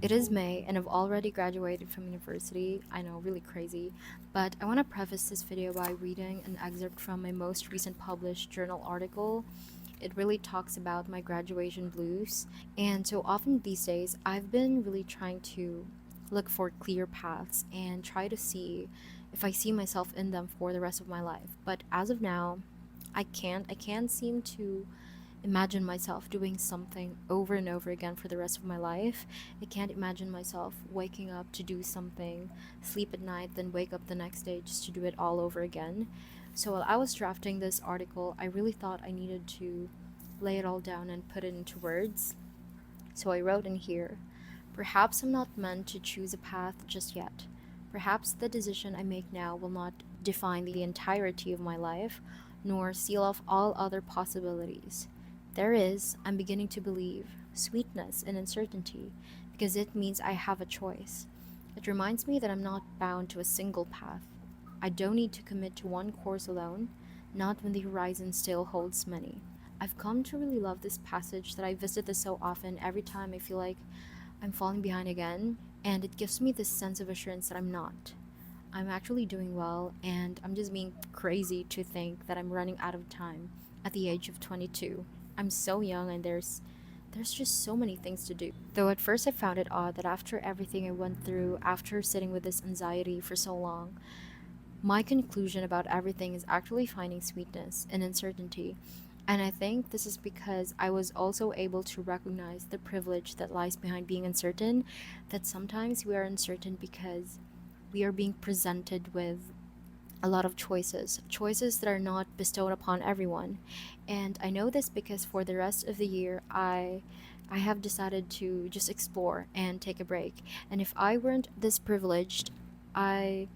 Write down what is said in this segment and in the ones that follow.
It is May and I've already graduated from university. I know, really crazy. But I want to preface this video by reading an excerpt from my most recent published journal article. It really talks about my graduation blues. And so often these days, I've been really trying to look for clear paths and try to see if I see myself in them for the rest of my life. But as of now, I can't seem to imagine myself doing something over and over again for the rest of my life. I can't imagine myself waking up to do something, sleep at night, then wake up the next day just to do it all over again. So while I was drafting this article, I really thought I needed to lay it all down and put it into words. So I wrote in here, perhaps I'm not meant to choose a path just yet. Perhaps the decision I make now will not define the entirety of my life, nor seal off all other possibilities. There is, I'm beginning to believe, sweetness in uncertainty, because it means I have a choice. It reminds me that I'm not bound to a single path. I don't need to commit to one course alone, not when the horizon still holds many. I've come to really love this passage that I visit this so often every time I feel like I'm falling behind again, and it gives me this sense of assurance that I'm not. I'm actually doing well, and I'm just being crazy to think that I'm running out of time at the age of 22. I'm so young, and there's just so many things to do. Though at first I found it odd that after everything I went through, after sitting with this anxiety for so long, my conclusion about everything is actually finding sweetness in uncertainty. And I think this is because I was also able to recognize the privilege that lies behind being uncertain, that sometimes we are uncertain because we are being presented with a lot of choices that are not bestowed upon everyone. And I know this because for the rest of the year, I have decided to just explore and take a break. And if I weren't this privileged, I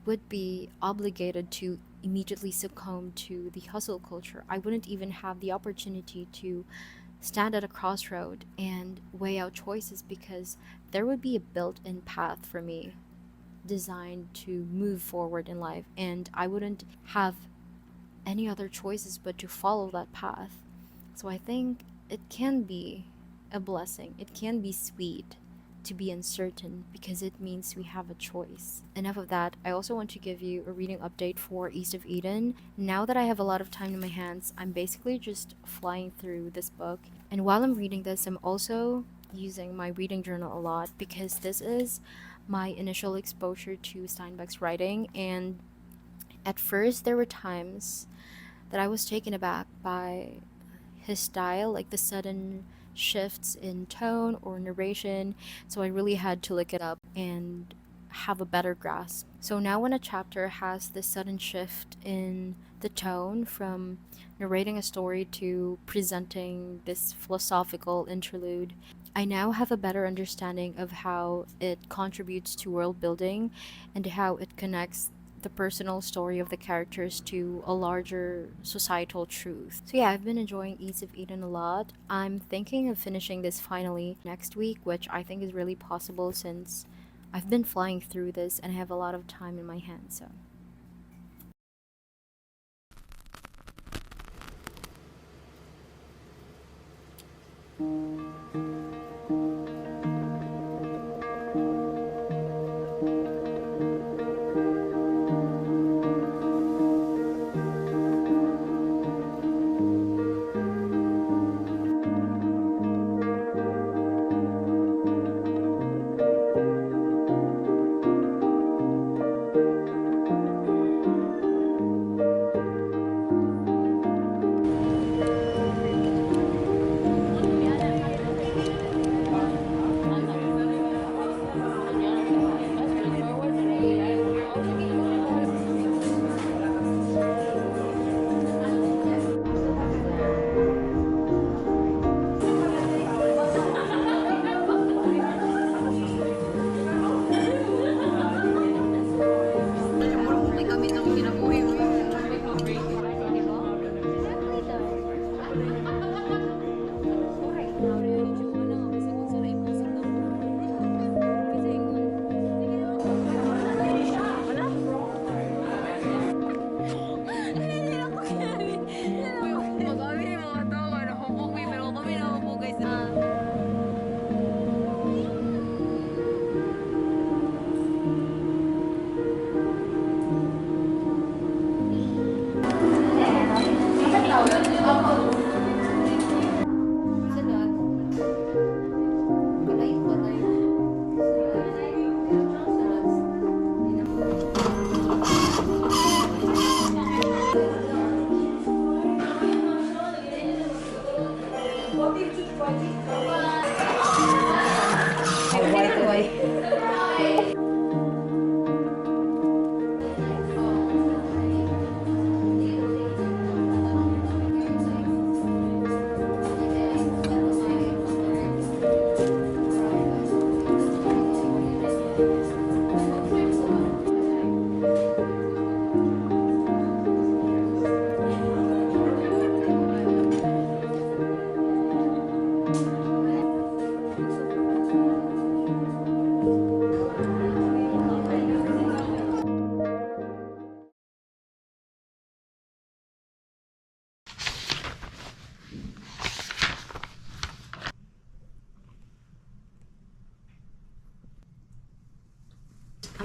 would be obligated to immediately succumb to the hustle culture. I wouldn't even have the opportunity to stand at a crossroad and weigh out choices because there would be a built in path for me designed to move forward in life, and I wouldn't have any other choices but to follow that path. So I think it can be a blessing. It can be sweet to be uncertain because it means we have a choice. Enough of that. I also want to give you a reading update for East of Eden. Now that I have a lot of time in my hands, I'm basically just flying through this book. And while I'm reading this, I'm also using my reading journal a lot because this is my initial exposure to Steinbeck's writing. And at first, there were times that I was taken aback by his style, like the sudden shifts in tone or narration. So I really had to look it up and have a better grasp. So now, when a chapter has this sudden shift in the tone from narrating a story to presenting this philosophical interlude, I now have a better understanding of how it contributes to world building and how it connects the personal story of the characters to a larger societal truth. So yeah, I've been enjoying East of Eden a lot. I'm thinking of finishing this finally next week, which I think is really possible since I've been flying through this and I have a lot of time in my hands. So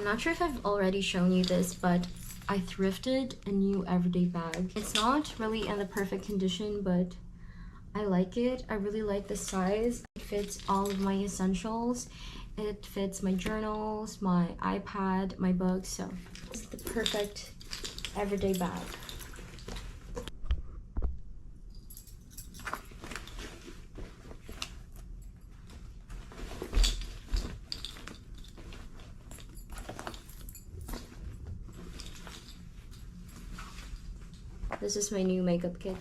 not sure if I've already shown you this, but I thrifted a new everyday bag. It's not really in the perfect condition, but I like it. I really like the size. It fits all of my essentials. It fits my journals, my iPad, my books, so it's the perfect everyday bag. This is my new makeup kit.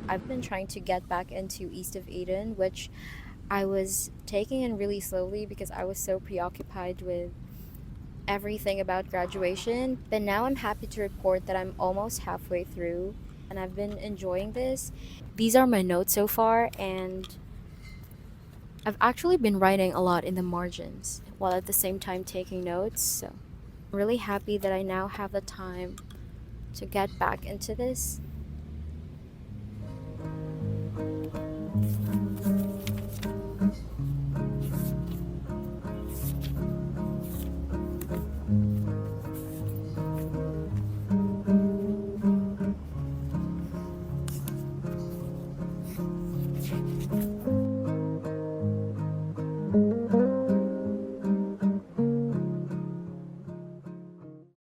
I've been trying to get back into East of Eden, which I was taking in really slowly because I was so preoccupied with everything about graduation. But now I'm happy to report that I'm almost halfway through and I've been enjoying this. These are my notes so far, and I've actually been writing a lot in the margins while at the same time taking notes. So I'm really happy that I now have the time to get back into this.